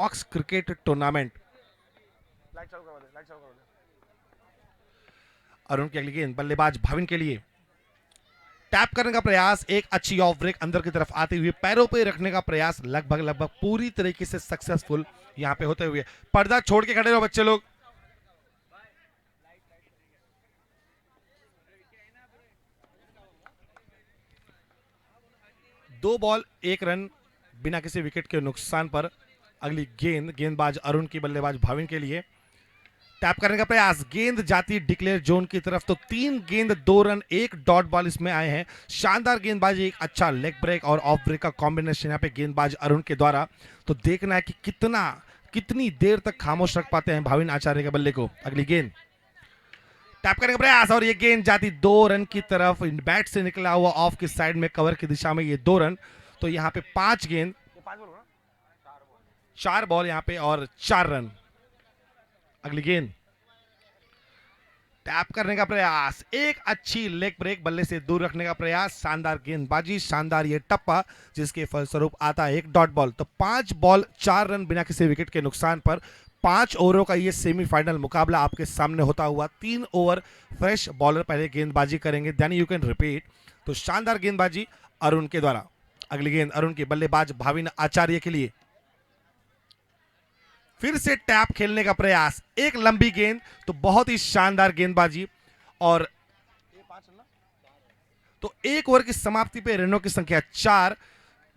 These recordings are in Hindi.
Aux cricket tournament. अरुण की अगली गेंद बल्लेबाज भाविन के लिए। टैप करने का प्रयास, एक अच्छी ऑफ ब्रेक अंदर की तरफ आते हुए पैरों पे रखने का प्रयास लगभग लगभग पूरी तरीके से सक्सेसफुल यहां पे होते हुए। पर्दा छोड़ के खड़े रहो बच्चे लोग। दो बॉल एक रन बिना किसी विकेट के नुकसान पर। अगली गेंद गेंदबाज अरुण की बल्लेबाज भाविन के लिए। टैप करने का प्रयास, गेंद जाती डिक्लेयर जोन की तरफ, तो 3 गेंद 2 रन 1 डॉट बॉल इसमें आए हैं। शानदार गेंदबाजी, एक अच्छा लेग ब्रेक और ऑफ ब्रेक का कॉम्बिनेशन यहाँ पे गेंदबाज अरुण के द्वारा। तो देखना है कि कितनी देर तक खामोश रख पाते हैं भाविन आचार्य के बल्ले को। अगली गेंद टैप करने का प्रयास और ये गेंद जाती 2 रन की तरफ। बैट से निकला हुआ ऑफ की साइड में कवर की दिशा में ये 2 रन। तो यहाँ पे 5 गेंद 4 बॉल यहाँ पे और 4 रन। अगली गेंद टैप करने का प्रयास, एक अच्छी लेग ब्रेक बल्ले से दूर रखने का प्रयास। शानदार गेंदबाजी, शानदार ये टप्पा जिसके फलस्वरूप आता है 1 डॉट बॉल। तो 5 बॉल 4 रन बिना किसी विकेट के नुकसान पर 5 ओवरों का ये सेमीफाइनल मुकाबला आपके सामने होता हुआ। 3 ओवर फ्रेश बॉलर पहले गेंदबाजी करेंगे, देन यू कैन रिपीट। तो शानदार गेंदबाजी अरुण के द्वारा। अगली गेंद अरुण की बल्लेबाज भाविन आचार्य के लिए। फिर से टैप खेलने का प्रयास, एक लंबी गेंद, तो बहुत ही शानदार गेंदबाजी। और तो 1 ओवर की समाप्ति पे रनों की संख्या 4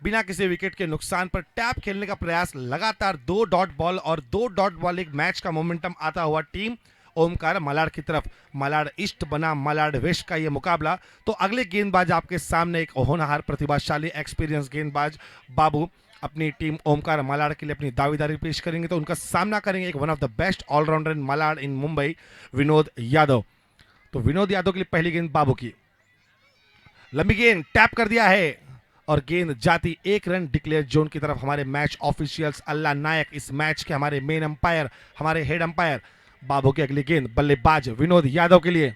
बिना किसी विकेट के नुकसान पर। टैप खेलने का प्रयास, लगातार 2 डॉट बॉल और 2 डॉट बॉल एक मैच का मोमेंटम आता हुआ टीम ओमकार मलाड की तरफ। मलाड ईस्ट बना मलाड वेस्ट का यह मुकाबला। तो अगले गेंदबाज आपके सामने एक होनहार प्रतिभाशाली एक्सपीरियंस गेंदबाज बाबू अपनी टीम ओमकार मलाड के लिए अपनी दावेदारी पेश करेंगे। तो उनका सामना करेंगे एक one of the best allrounder in Malad in Mumbai, Vinod Yadav. तो विनोद यादव के लिए पहली गेंद बाबू की। लंबी गेंद टैप कर दिया है और गेंद जाती 1 रन डिक्लेयर जोन की तरफ। हमारे मैच ऑफिशियल्स अल्लाह नायक, इस मैच के हमारे मेन अंपायर, हमारे हेड अंपायर बाबू की अगली गेंद बल्लेबाज विनोद यादव के लिए।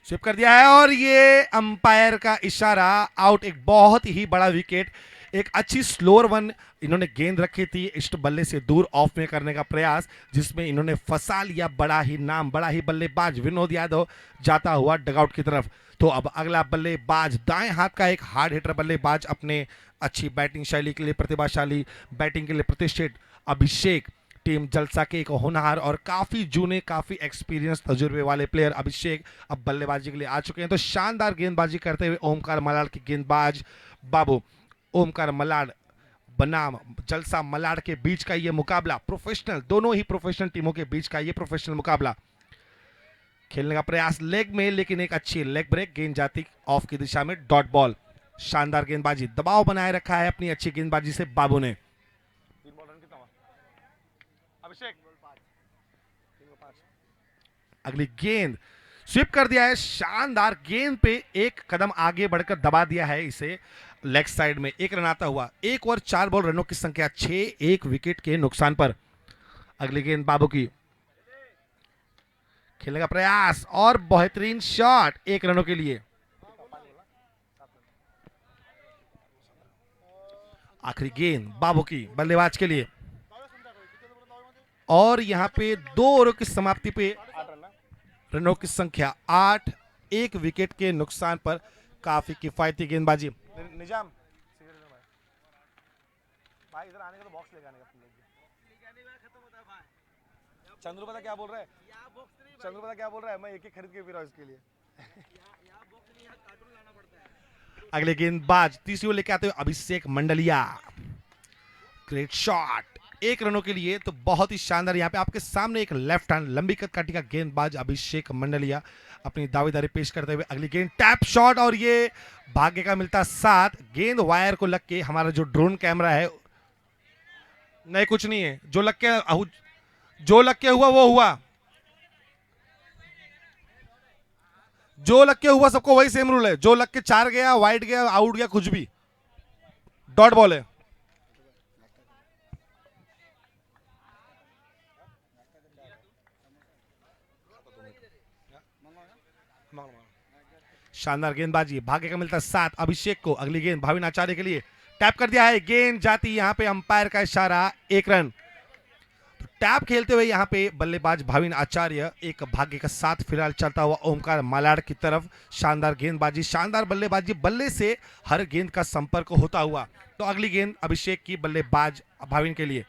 स्विप कर दिया है और ये अंपायर का इशारा, आउट। एक बहुत ही बड़ा विकेट, एक अच्छी स्लोअर वन इन्होंने गेंद रखी थी इष्ट बल्ले से दूर ऑफ में करने का प्रयास, जिसमें इन्होंने फंसा लिया बड़ा ही नाम, बड़ा ही बल्लेबाज विनोद यादव जाता हुआ डगआउट की तरफ। तो अब अगला बल्लेबाज दाएं हाथ का एक हार्ड हिटर बल्लेबाज, अपने अच्छी बैटिंग शैली के लिए प्रतिभाशाली, बैटिंग के लिए प्रतिष्ठित अभिषेक, टीम जलसा के एक होनहार और काफी जूने, काफी एक्सपीरियंस तजुर्बे वाले प्लेयर अभिषेक अब बल्लेबाजी के लिए आ चुके हैं। तो शानदार गेंदबाजी करते हुए ओमकार मलाड के गेंदबाज बाबू। ओमकार मलाड बनाम जलसा मलाड के बीच का ये मुकाबला, प्रोफेशनल, दोनों ही प्रोफेशनल टीमों के बीच का ये प्रोफेशनल मुकाबला। खेलने का प्रयास लेग में, लेकिन एक अच्छी लेग ब्रेक, गेंद जाती ऑफ की दिशा में, डॉट बॉल। शानदार गेंदबाजी, दबाव बनाए रखा है अपनी अच्छी गेंदबाजी से बाबू ने। अभिषेक अगली गेंद स्विप कर दिया है, शानदार गेंद पे एक कदम आगे बढ़कर दबा दिया है इसे लेग साइड में। 1 रन आता हुआ। 1 ओवर 4 बॉल, रनों की संख्या 6, 1 विकेट के नुकसान पर। अगली गेंद बाबू की। खेलने का प्रयास और बेहतरीन शॉट, 1 रनों के लिए। आखिरी गेंद बाबू की बल्लेबाज के लिए। और यहां पे 2 ओवरों की समाप्ति पे रनों की संख्या 8, 1 विकेट के नुकसान पर। काफी किफायती गेंदबाजी। निजाम भाई इधर आने का, तो बॉक्स लेके आने का। चंद्रू पता क्या बोल रहा है, चंद्रू पता क्या बोल रहा है, मैं एक खरीद के भी रहा हूं इसके लिए। अगले गेंदबाज तीसरी ओवर लेके आते हुए अभिषेक मंडलिया। ग्रेट शॉट, 1 रनों के लिए। तो बहुत ही शानदार यहाँ पे आपके सामने एक लेफ्ट हैंड लंबी काटी का गेंदबाज अभिषेक मंडलिया अपनी दावेदारी पेश करते हुए। अगली गेंद टैप शॉट और ये भाग्य का मिलता साथ, गेंद वायर को लग के, हमारा जो ड्रोन कैमरा है, नहीं कुछ नहीं है, जो लग के हुआ वो हुआ, जो लग के हुआ सबको वही सेम रूल है। जो लग के 4 गया, वाइड गया, आउट गया, कुछ भी डॉट बॉल है। शानदार गेंदबाजी, भाग्य का मिलता है साथ अभिषेक को। अगली गेंद भाविन आचार्य के लिए, टैप कर दिया है, गेंद जाती यहां पे अंपायर का इशारा, 1 रन। तो टैप खेलते हुए यहां पे बल्लेबाज भाविन आचार्य, एक भाग्य का साथ फिलहाल चलता हुआ ओमकार मालाड की तरफ। शानदार गेंदबाजी, शानदार बल्लेबाजी, बल्ले से हर गेंद का संपर्क होता हुआ। तो अगली गेंद अभिषेक की, बल्लेबाज भाविन के लिए,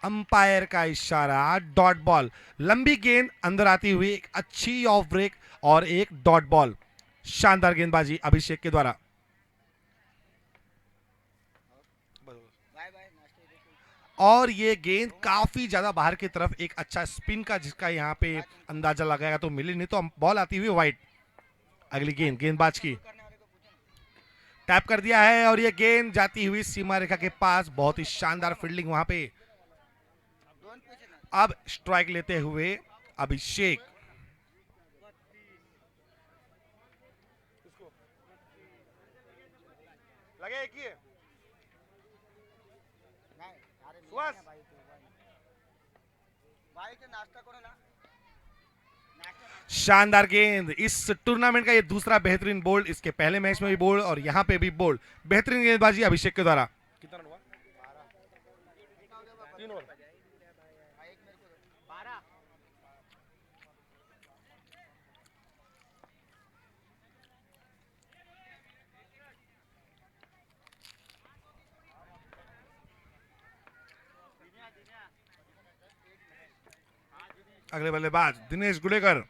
अंपायर का इशारा, डॉट बॉल। लंबी गेंद अंदर आती हुई एक अच्छी ऑफ ब्रेक और एक डॉट बॉल। शानदार गेंदबाजी अभिषेक के द्वारा। और ये गेंद काफी ज्यादा बाहर की तरफ, एक अच्छा स्पिन का जिसका यहाँ पे अंदाजा लगाया तो मिली नहीं, तो बॉल आती हुई वाइड। अगली गेंद गेंदबाज की, टैप कर दिया है और ये गेंद जाती हुई सीमा रेखा के पास। बहुत ही शानदार फील्डिंग वहां पे। अब स्ट्राइक लेते हुए अभिषेक, लगे एक ही है। शानदार गेंद, इस टूर्नामेंट का ये दूसरा बेहतरीन बोल्ड, इसके पहले मैच में भी बोल्ड और यहां पे भी बोल्ड। बेहतरीन गेंदबाजी अभिषेक के द्वारा। कितना रन हुआ? 3 ओवर। अगले बल्लेबाज दिनेश गुडेकर।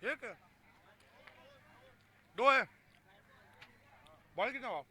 एक है, 2 है, बॉल कितना हुआ?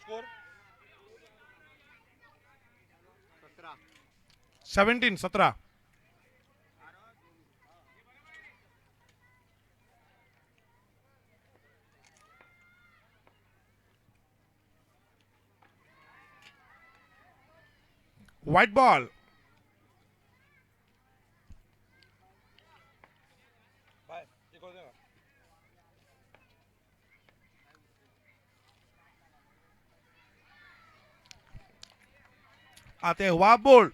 स्कोर 17। White ball. आते हुआ बोल्ड।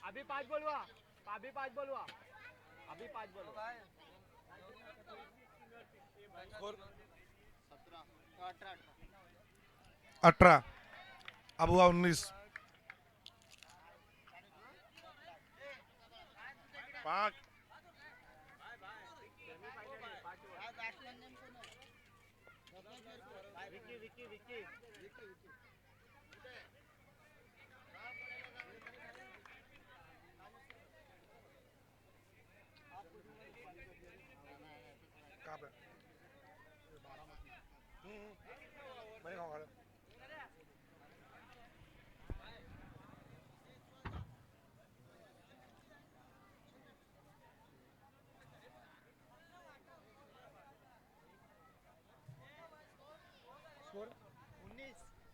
अभी 5 बॉल हुआ, अभी 5 बॉल हुआ, अभी 5 बॉल हुआ। 18, अब हुआ 19। 5। विक्की विक्की विक्की कहाँ पे? मैं खाऊंगा।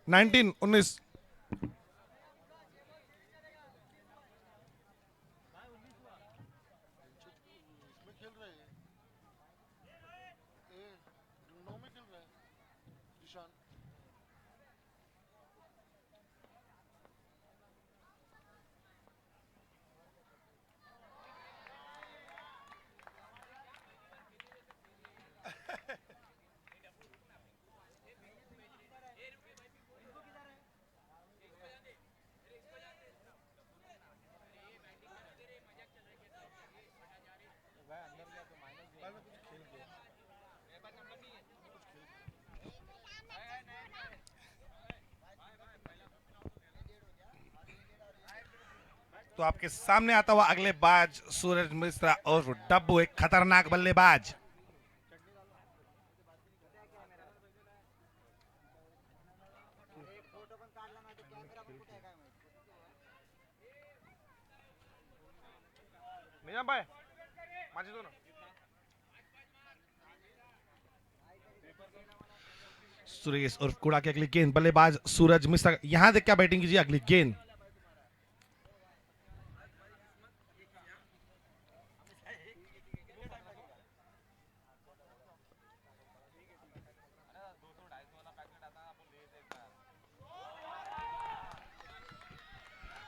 19। तो आपके सामने आता हुआ अगले बाज सूरज मिश्रा और डब्बू, एक खतरनाक बल्लेबाज। निजाम भाई माझी दो ना सुरेश और कुड़ा की अगली गेंद, बल्लेबाज सूरज मिश्रा, यहां देख क्या बैटिंग कीजिए, अगली गेंद।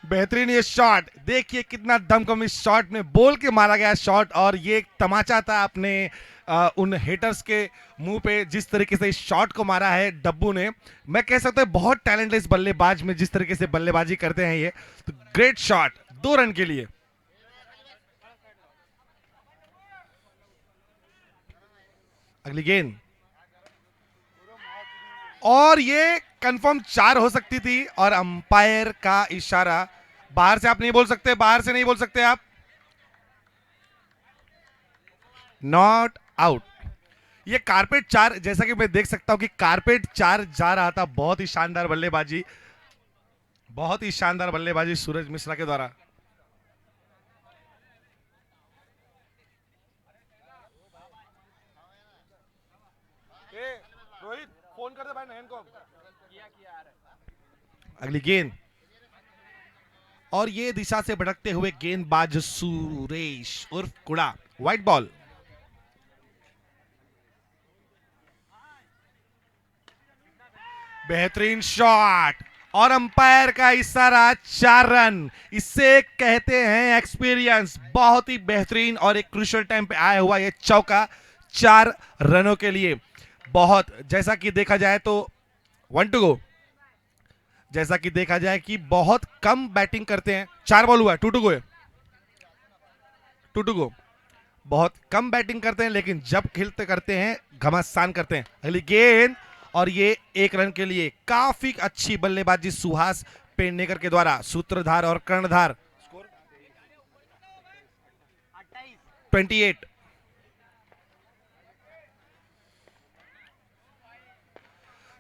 बेहतरीन ये शॉट, देखिए कितना दमकम इस शॉट में बोल के मारा गया शॉट, और ये एक तमाचा था अपने उन हेटर्स के मुंह पे जिस तरीके से इस शॉट को मारा है डब्बू ने। मैं कह सकता हूं बहुत टैलेंट है इस बल्लेबाज में, जिस तरीके से बल्लेबाजी करते हैं ये। तो ग्रेट शॉट 2 रन के लिए। अगली गेंद, और ये कंफर्म 4 हो सकती थी, और अंपायर का इशारा, बाहर से आप नहीं बोल सकते, बाहर से नहीं बोल सकते आप, नॉट आउट। ये कारपेट 4, जैसा कि मैं देख सकता हूं कि कारपेट 4 जा रहा था। बहुत ही शानदार बल्लेबाजी, बहुत ही शानदार बल्लेबाजी सूरज मिश्रा के द्वारा। रोहित फोन कर दे भाई नयन को अगली गेंद, और ये दिशा से भटकते हुए गेंदबाज सुरेश उर्फ कुड़ा, व्हाइट बॉल। बेहतरीन शॉट, और अंपायर का इशारा, 4 रन। इससे कहते हैं एक्सपीरियंस। बहुत ही बेहतरीन और एक क्रूशियल टाइम पे आया हुआ ये चौका 4 रनों के लिए। बहुत, जैसा कि देखा जाए तो 1 टू गो, जैसा कि देखा जाए कि बहुत कम बैटिंग करते हैं। 4 बॉल हुआ है, 2 टू गो है, 2 टू गो। बहुत कम बैटिंग करते हैं, लेकिन जब खेलते करते हैं घमासान करते हैं। अगली गेंद, और ये 1 रन के लिए। काफी अच्छी बल्लेबाजी सुहास पेडनेकर के द्वारा, सूत्रधार और कर्णधार। 28।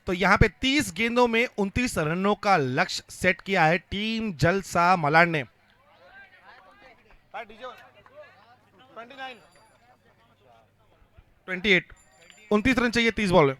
तो यहां पे 30 गेंदों में 29 रनों का लक्ष्य सेट किया है टीम जलसा मलाड ने। 28, 29 रन चाहिए 30 बॉल में।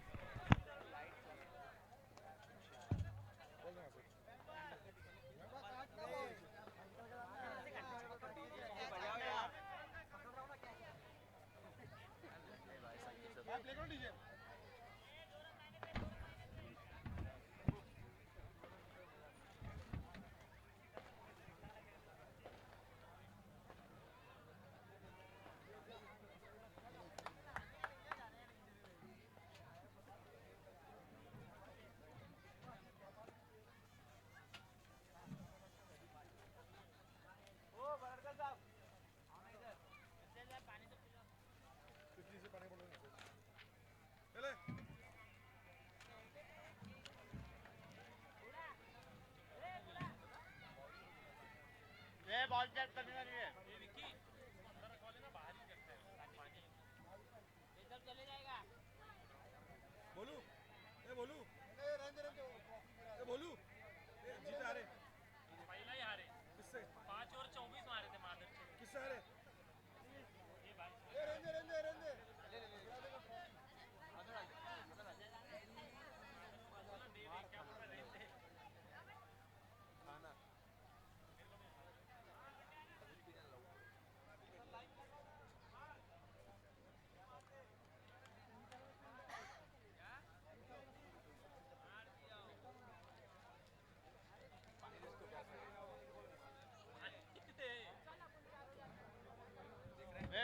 बॉल चेक करने वाली है बोलू ए बोलू ए रहने रहने ए बोलू ए जीत हारे पहला ही हारे किससे 5 और 24 मारे थे मादर किससे हारे ए रहने रहने रहने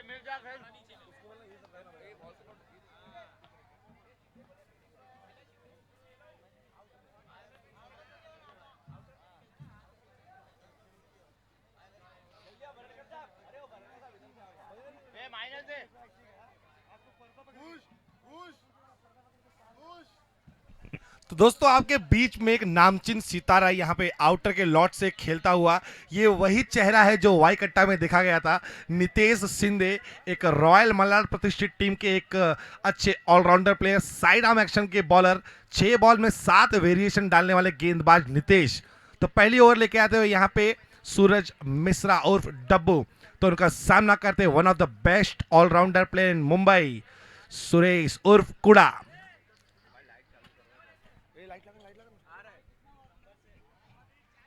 मिल जा खेल माइनस दे तो दोस्तों आपके बीच में एक नामचीन सितारा यहाँ पे आउटर के लॉट से खेलता हुआ, ये वही चेहरा है जो वाई कट्टा में देखा गया था। नितेश शिंदे, एक रॉयल मलाड प्रतिष्ठित टीम के एक अच्छे all rounder player, side arm action के बॉलर, 6 बॉल में 7 वेरिएशन डालने वाले गेंदबाज नितेश। तो पहली ओवर लेके आते हुए यहाँ पे सूरज मिश्रा उर्फ डब्बू, तो उनका सामना करते one of the best allrounder player in Mumbai, Suresh उर्फ कुड़ा।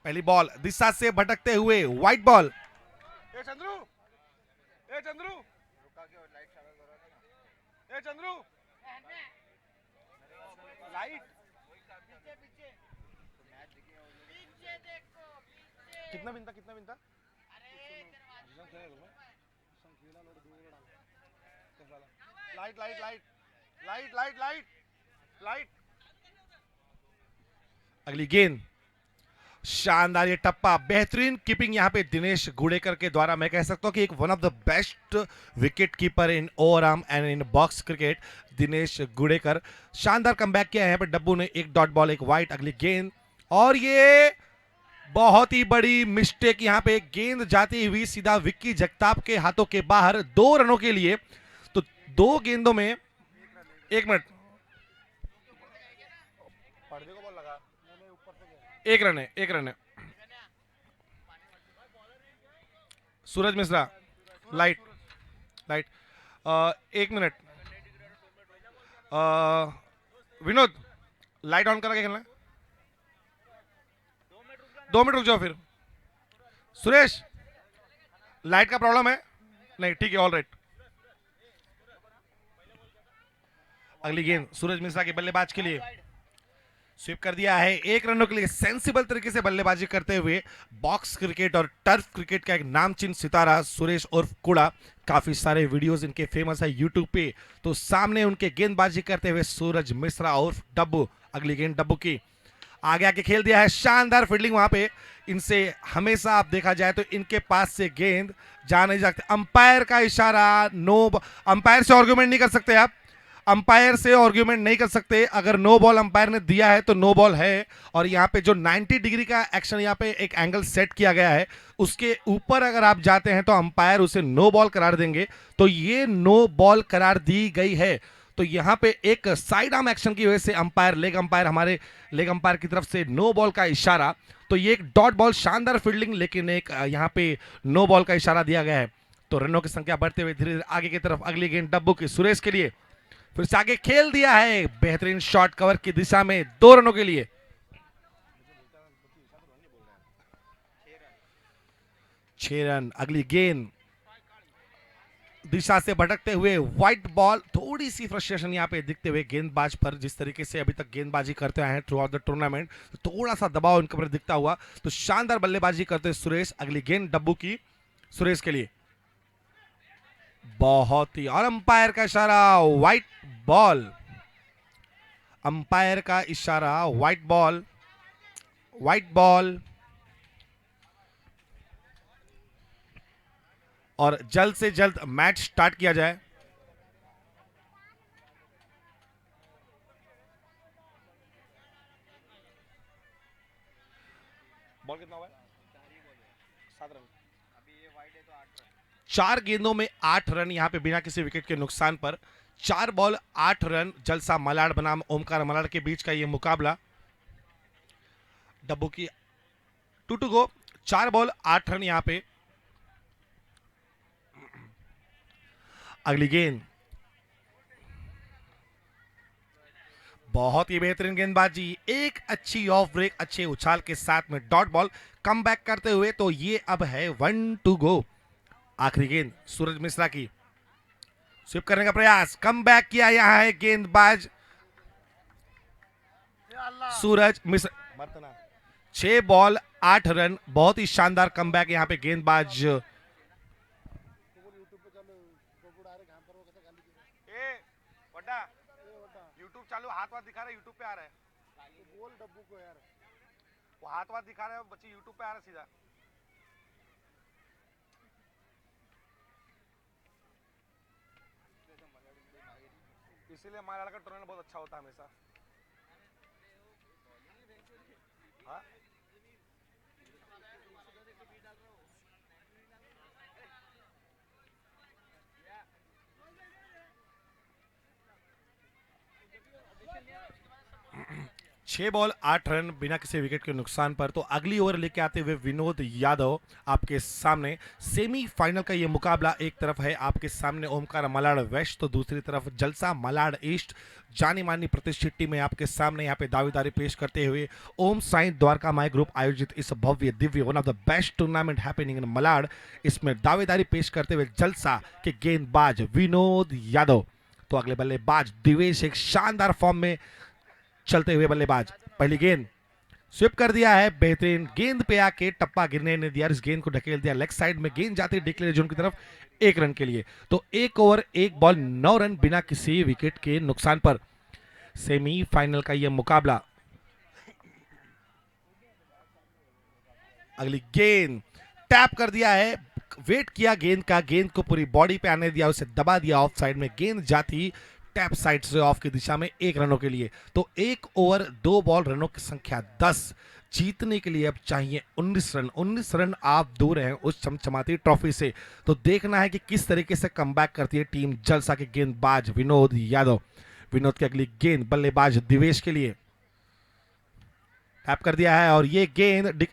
पहली बॉल दिशा से भटकते हुए वाइट बॉल। ए चंद्रू, ए चंद्रू, ए चंद्रू, लाइट कितना बिनता, कितना बिनता? Light light light light light light light. अगली गेंद, शानदार ये टप्पा, बेहतरीन कीपिंग यहाँ पे दिनेश गुड़ेकर के द्वारा। मैं कह सकता हूँ कि एक one of the best wicket keeper in over arm and in box cricket, Dinesh Gudekar. शानदार कमबैक किया है यहाँ पे डब्बू ने, एक डॉट बॉल एक वाइट। अगली गेंद, और ये बहुत ही बड़ी मिस्टेक, यहाँ पे गेंद जाती हुई सीधा विक्की जगताप के हाथों के बाहर 2 रनों के लिए। तो 2 गेंदों में 1 मिनट, पर्दे को बॉल लगा, एक रन है, 1 रन है। Suraj Mishra, light light, 1 minute, Vinod light on करा के खेलना है। 2 मिनट रुक जाओ फिर। सुरेश, लाइट का प्रॉब्लम है? नहीं, ठीक है, ऑल राइट। अगली गेंद सूरज मिश्रा के बल्लेबाज के लिए, स्वीप कर दिया है 1 रनों के लिए। सेंसिबल तरीके से बल्लेबाजी करते हुए बॉक्स क्रिकेट और टर्फ क्रिकेट का एक नामचीन सितारा सुरेश उर्फ कुड़ा। काफी सारे वीडियोस इनके फेमस है यूट्यूब पे। तो सामने उनके गेंदबाजी करते हुए सूरज मिश्रा उर्फ डब्बू। अगली गेंद डब्बू की, आगे आके खेल दिया है, शानदार फील्डिंग वहां पे। इनसे हमेशा आप देखा जाए तो इनके पास से गेंद जा नहीं सकते। अंपायर का इशारा, नो। अंपायर से आर्गुमेंट नहीं कर सकते आप, अंपायर से आर्ग्यूमेंट नहीं कर सकते। अगर नो बॉल अंपायर ने दिया है तो नो बॉल है। और यहाँ पे जो 90 डिग्री का एक्शन, यहाँ पे एक एंगल सेट किया गया है, उसके ऊपर अगर आप जाते हैं तो अंपायर उसे नो बॉल करार देंगे। तो ये नो बॉल करार दी गई है। तो यहाँ पे एक साइड आर्म एक्शन की वजह से अंपायर, लेग अंपायर, हमारे लेग अंपायर की तरफ से नो बॉल का इशारा। तो ये एक डॉट बॉल, शानदार फील्डिंग, लेकिन एक यहाँ पे नो बॉल का इशारा दिया गया है। तो रनों की संख्या बढ़ते हुए धीरे धीरे आगे की तरफ। अगली गेंद डब्बू की, सुरेश के लिए, फिर से आगे खेल दिया है, बेहतरीन शॉट कवर की दिशा में, 2 रनों के लिए। 6 रन। अगली गेंद दिशा से भटकते हुए व्हाइट बॉल। थोड़ी सी फ्रस्ट्रेशन यहाँ पे दिखते हुए गेंदबाज पर, जिस तरीके से अभी तक गेंदबाजी करते आए हैं थ्रू आउट द टूर्नामेंट, तो थोड़ा सा दबाव इनके ऊपर दिखता हुआ। तो शानदार बल्लेबाजी करते हुए सुरेश। अगली गेंद डब्बू की, सुरेश के लिए, बहुत ही, और अंपायर का इशारा व्हाइट बॉल। अंपायर का इशारा व्हाइट बॉल, व्हाइट बॉल। और जल्द से जल्द मैच स्टार्ट किया जाए। बॉल कितना हुआ है? 7 रन। 4 गेंदों में 8 रन, यहां पे बिना किसी विकेट के नुकसान पर। 4 बॉल 8 रन। जलसा मलाड बनाम ओमकार मलाड के बीच का यह मुकाबला। डब्बू की 2 टू गो, 4 बॉल 8 रन यहां पे। अगली गेंद, बहुत ही बेहतरीन गेंदबाजी, एक अच्छी ऑफ ब्रेक, अच्छे उछाल के साथ में डॉट बॉल, कम बैक करते हुए। तो ये अब है 1 टू गो। आखिरी गेंद सूरज मिश्रा की, स्विप करने का प्रयास, कम बैक किया यहां है गेंदबाज सूरज मिश्रा। 6 बॉल 8 रन, बहुत ही शानदार कमबैक यहां पे गेंदबाज। यूट्यूब चालू, हाथ वाथ दिखा रहा है, यूट्यूब पे आ रहा है। बोल डब्बू को यार, वो हाथ वाथ दिखा रहा है, बच्चे यूट्यूब पे आ रहा है सीधा। इसीलिए हमारा लड़का टूर्नामेंट बहुत अच्छा होता है हमेशा। छह बॉल 8 रन बिना किसी विकेट के नुकसान पर। तो अगली ओवर लेके आते हुए विनोद यादव आपके सामने। सेमीफाइनल का ये मुकाबला, एक तरफ है आपके सामने ओमकार मलाड वेस्ट, तो दूसरी तरफ जलसा मलाड ईस्ट। जानी मानी प्रतिष्ठित टीम है आपके सामने। यहाँ पे दावेदारी पेश करते हुए ओम साई द्वारका माई ग्रुप आयोजित इस भव्य Divya one of the best tournament happening in Malad, इसमें दावेदारी पेश करते हुए जलसा के गेंदबाज विनोद यादव। तो अगले बल्लेबाज दिवेश एक शानदार फॉर्म में चलते हुए बल्लेबाज। पहली गेंद स्विप कर दिया है, बेहतरीन गेंद पे आके टप्पा गिरने ने दिया, इस गेंद को ढकेल दिया लेग साइड में। गेंद जाती डिक्लेयर जोन की तरफ 1 रन के लिए। तो 1 ओवर 1 बॉल 9 रन बिना किसी विकेट के नुकसान पर सेमीफाइनल का यह मुकाबला। अगली गेंद टैप कर दिया है, वेट किया गेंद का, गेंद को पूरी बॉडी पे आने दिया, उसे दबा दिया ऑफ साइड में। गेंद जाती टैप साइड से ऑफ की दिशा में 1 रनों के लिए। तो 1 ओवर 2 बॉल, रनों की संख्या 10। जीतने के लिए अब चाहिए 19 रन। 19 रन आप दूर हैं उस चमचमाती ट्रॉफी से। तो देखना है कि किस तरीके से कमबैक करती है टीम जलसा के गेंदबाज विनोद यादव। विनोद की अगली गेंद बल्लेबाज दिवेश के लिए टैप कर दिया है और ये गेंद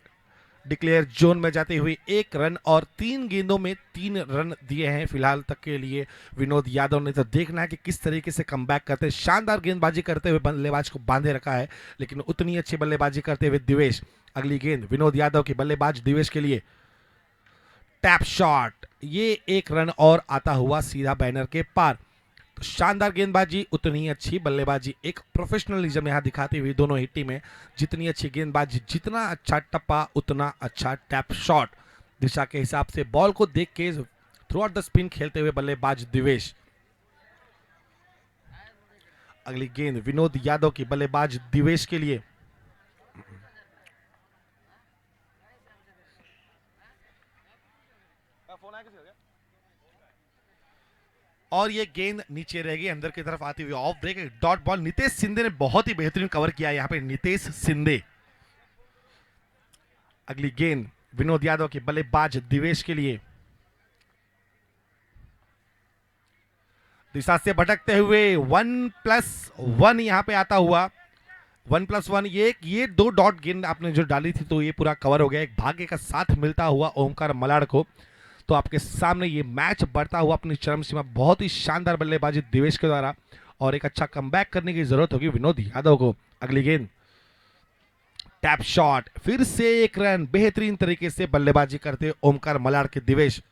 डिक्लेयर जोन में जाते हुए 1 रन और 3 गेंदों में 3 रन दिए हैं फिलहाल तक के लिए विनोद यादव ने। तो देखना है कि किस तरीके से कमबैक करते हैं। शानदार गेंदबाजी करते हुए बल्लेबाज को बांधे रखा है, लेकिन उतनी अच्छी बल्लेबाजी करते हुए दिवेश। अगली गेंद विनोद यादव की बल्लेबाज दिवेश के लिए टैप शॉट, ये 1 रन और आता हुआ सीधा बैनर के पार। तो शानदार गेंदबाजी, उतनी ही अच्छी बल्लेबाजी, एक प्रोफेशनलिज्म यहां दिखाती हुई दोनों ही टीमें। जितनी अच्छी गेंदबाजी, जितना अच्छा टप्पा, उतना अच्छा टैप शॉट। दिशा के हिसाब से बॉल को देख के थ्रू आउट द स्पिन खेलते हुए बल्लेबाज दिवेश। अगली गेंद विनोद यादव की बल्लेबाज दिवेश के लिए और ये गेंद नीचे रह गई, अंदर की तरफ आती हुई off break, dot ball. Nitesh Sindhe ने बहुत ही बेहतरीन कवर किया यहां पे, नितेश सिंधे। अगली गेंद विनोद यादव की बल्लेबाज दिवेश के लिए दिशा से भटकते हुए 1+1 यहां पे आता हुआ 1+1। ये 2 डॉट गेंद आपने जो डाली थी तो ये पूरा कवर हो गया। एक भाग्य का साथ मिलता हुआ ओमकार मलाड को। तो आपके सामने ये मैच बढ़ता हुआ अपनी चरम सीमा। बहुत ही शानदार बल्लेबाजी दिवेश के द्वारा और एक अच्छा कमबैक करने की जरूरत होगी विनोद यादव को। अगली गेंद टैप शॉट, फिर से 1 रन, बेहतरीन तरीके से बल्लेबाजी करते ओमकार मलाड के दिवेश।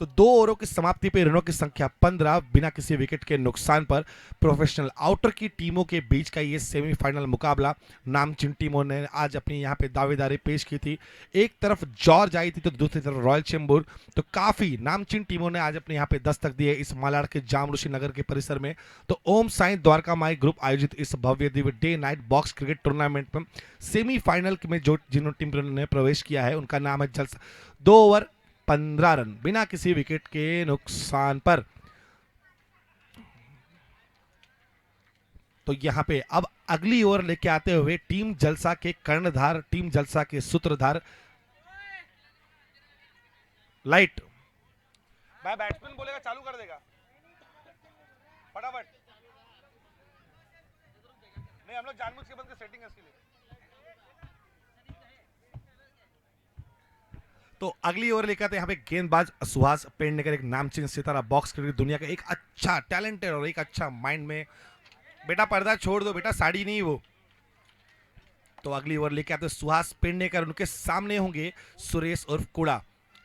तो 2 ओवरों की समाप्ति पे रनों की संख्या 15 बिना किसी विकेट के नुकसान पर। प्रोफेशनल आउटर की टीमों के बीच का ये सेमीफाइनल मुकाबला। नामचीन टीमों ने आज अपनी यहाँ पे दावेदारी पेश की थी। एक तरफ जॉर्ज आई थी तो दूसरी तरफ रॉयल चेंबूर। तो काफी नामचीन टीमों ने आज अपने यहाँ पे दस्तक दी है इस मालाड के जामऋषि नगर के परिसर में। तो ओम साई द्वारका माई ग्रुप आयोजित इस भव्य Divya day night box cricket tournament में सेमीफाइनल में जो जिन टीम ने प्रवेश किया है उनका नाम है जलसा। 2 ओवर 15 रन बिना किसी विकेट के नुकसान पर। तो यहां पे अब अगली ओवर लेके आते हुए टीम जलसा के कर्णधार, टीम जलसा के सूत्रधार लाइट। भाई बैट्समैन बोलेगा चालू कर देगा फटाफट। नहीं, हम लोग जानबूझ के बंद के सेटिंग है इसके लिए। तो अगली ओवर लेकर आते हैं यहाँ पे गेंदबाज सुहास पेडनेकर, एक नामचीन सितारा बॉक्स क्रिकेट दुनिया का, एक अच्छा टैलेंटेड और एक अच्छा माइंड में। बेटा पर्दा छोड़ दो बेटा, साड़ी नहीं वो। तो अगली ओवर लेके आते हैं सुहास पेडनेकर, उनके सामने होंगे सुरेश उर्फ कुड़ा।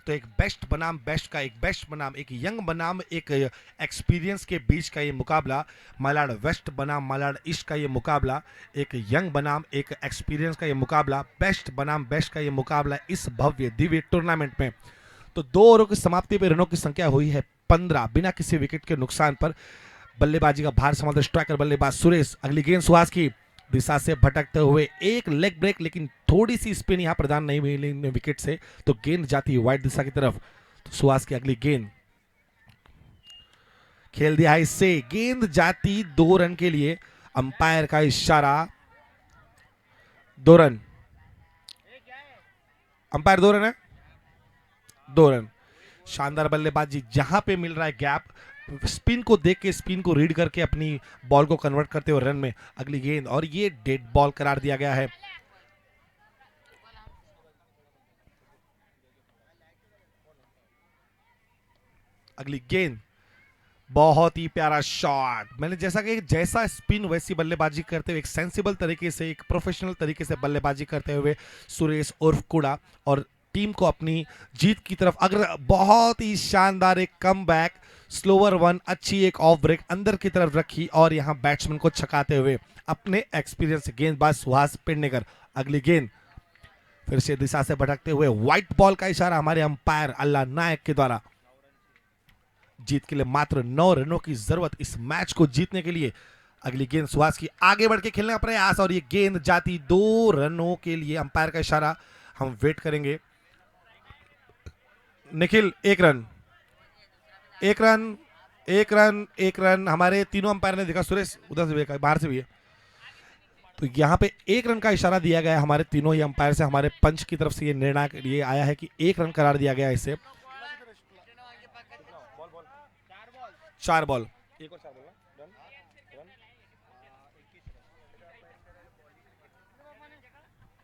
तो एक बेस्ट बनाम बेस्ट का, एक बेस्ट बनाम एक यंग बनाम एक एक्सपीरियंस के बीच का ये मुकाबला। मलाड वेस्ट बनाम मलाड ईस्ट का ये मुकाबला। एक यंग बनाम एक एक्सपीरियंस का ये मुकाबला। बेस्ट बनाम बेस्ट का ये मुकाबला इस भव्य दिव्य टूर्नामेंट में। तो 2 ओवरों की समाप्ति पर रनों की संख्या हुई है 15 बिना किसी विकेट के नुकसान पर। बल्लेबाजी का भार संभालते स्ट्राइकर बल्लेबाज सुरेश। अगली गेंद सुहास की दिशा से भटकते हुए एक लेग ब्रेक, लेकिन थोड़ी सी स्पिन यहां प्रदान नहीं मिली विकेट से। तो गेंद जाती है वाइड दिशा की तरफ। तो सुहास की अगली गेंद खेल दिया है इससे, गेंद जाती 2 रन के लिए। अंपायर का इशारा 2 रन, अंपायर 2 रन है, 2 रन। शानदार बल्लेबाजी, जहां पे मिल रहा है गैप, स्पिन को देख के, स्पिन को रीड करके अपनी बॉल को कन्वर्ट करते हुए रन में। अगली गेंद, और ये डेड बॉल करार दिया गया है। अगली गेंद, बहुत ही प्यारा शॉट। मैंने जैसा स्पिन वैसी बल्लेबाजी करते हुए, एक सेंसिबल तरीके से, एक प्रोफेशनल तरीके से बल्लेबाजी करते हुए सुरेश उर्फ कुड़ा और टीम को अपनी जीत की तरफ अगर बहुत ही शानदार एक कमबैक, स्लोअर वन, अच्छी एक ऑफ ब्रेक अंदर की तरफ रखी और यहां बैट्समैन को छकाते हुए अपने एक्सपीरियंस गेंदबाज सुहास पेडनेकर। अगली गेंद फिर से दिशा से भटकते हुए व्हाइट बॉल का इशारा हमारे अंपायर अल्लाह नायक के द्वारा। जीत के लिए मात्र 9 रनों की जरूरत इस मैच को जीतने के लिए। अगली गेंद सुहास की, आगे बढ़ के खेलने का प्रयास और ये गेंद जाती 2 रनों के लिए। अंपायर का इशारा, हम वेट करेंगे। Nikhil, 1 run, 1 run, 1 run, 1 run. हमारे तीनों अंपायर ने देखा, सुरेश उधर से भी है, बाहर से भी है, तो यहां पे 1 रन का इशारा दिया गया है हमारे तीनों ही अंपायर से। हमारे पंच की तरफ से ये निर्णय ये आया है कि 1 रन करार दिया गया है इसे। 4 बॉल,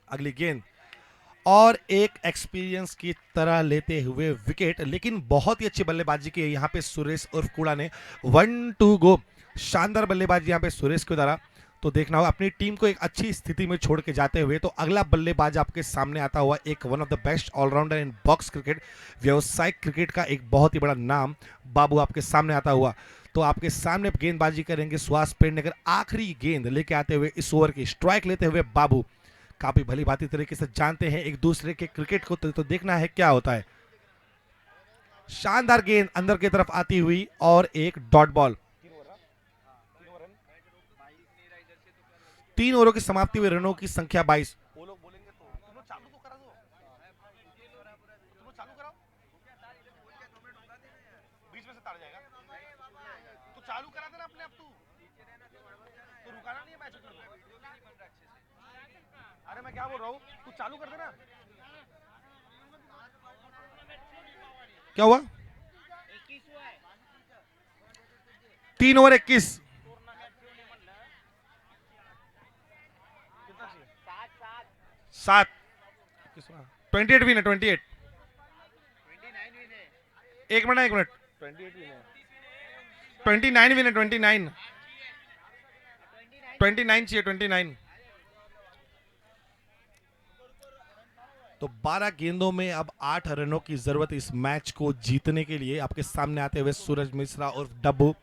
अगली गेंद, और एक एक्सपीरियंस की तरह लेते हुए विकेट, लेकिन बहुत ही अच्छी बल्लेबाजी की है यहां पे सुरेश उर्फ कुड़ा ने। 1-2 गो, शानदार बल्लेबाजी यहां पे सुरेश के द्वारा। तो देखना होगा अपनी टीम को एक अच्छी स्थिति में छोड़ के जाते हुए। तो अगला बल्लेबाज आपके सामने आता हुआ एक one of the best allrounder in box cricket, व्यावसायिक क्रिकेट का एक बहुत ही बड़ा नाम, बाबू आपके सामने आता हुआ। तो आपके सामने गेंदबाजी करेंगे सुहास पेडनेकर। आखिरी गेंद लेके आते हुए इस ओवर की स्ट्राइक लेते हुए बाबू काफी भली भांति तरीके से जानते हैं एक दूसरे के क्रिकेट को, तो देखना है क्या होता है। शानदार गेंद अंदर की तरफ आती हुई और एक डॉट बॉल। 3 ओवरों की समाप्ति हुई, रनों की संख्या 22। अरे मैं क्या बोल रहा हूँ, तू चालू कर देना। क्या हुआ? 3 ओवर 21। 7, 28 विन है, 28। 1 मिनट, 1 मिनट, 29 विन है, 29, 29 चाहिए, 29। तो 12 गेंदों में अब 8 रनों की जरूरत इस मैच को जीतने के लिए। आपके सामने आते हुए सूरज मिश्रा और डब्बू।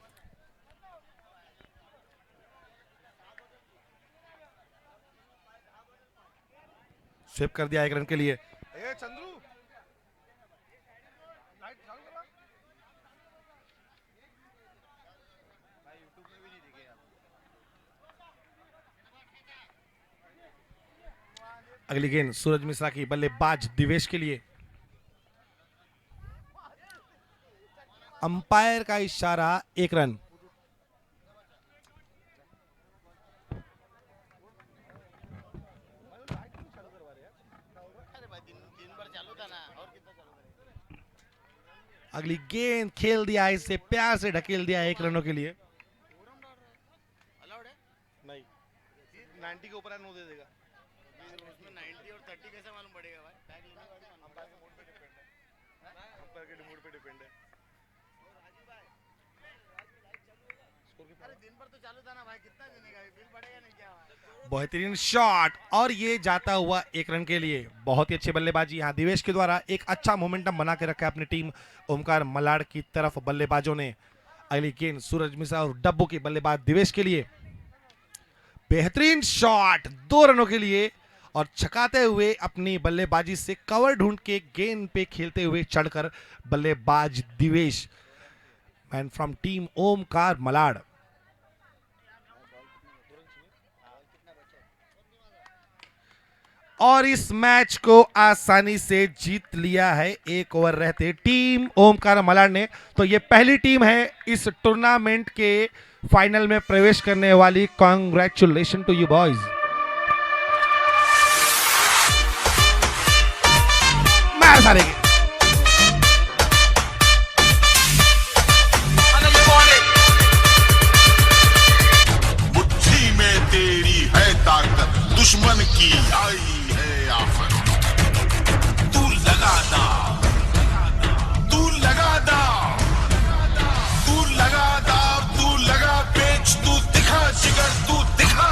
स्वीप कर दिया 1 रन के लिए। ए चंद्रू, लाइट चालू करना। अगली गेंद सूरज मिश्रा की, बल्लेबाज दिवेश के लिए। अंपायर का इशारा, 1 रन। अगली गेंद खेल दिया, इसे प्यार से ढकेल दिया 1 रनों के लिए। नहीं, 90 के ऊपर है, नो दे देगा। 90 और 30 कैसे मालूम पड़ेगा भाई? अंपायर के मूड पे डिपेंड है, अंपायर के मूड पे डिपेंड है। अरे दिन भर तो चालू था ना भाई, कितना देनेगा, बिल बढ़ेगा नहीं क्या? बेहतरीन शॉट, और ये जाता हुआ 1 रन के लिए। बहुत ही अच्छी बल्लेबाजी यहाँ दिवेश के द्वारा। एक अच्छा मोमेंटम बना के रखा है अपनी टीम ओमकार मलाड की तरफ बल्लेबाजों ने। अगली गेंद सूरज मिश्रा और डब्बू की, बल्लेबाज दिवेश के लिए। बेहतरीन शॉट, 2 रनों के लिए, और छकाते हुए अपनी बल्लेबाजी से कवर ढूंढ के गेंद पे खेलते हुए चढ़कर बल्लेबाज Divesh, man from team Omkar Malad. और इस मैच को आसानी से जीत लिया है 1 ओवर रहते टीम ओमकार मलाड ने। तो ये पहली टीम है इस टूर्नामेंट के फाइनल में प्रवेश करने वाली। Congratulation to you boys. मारेगी।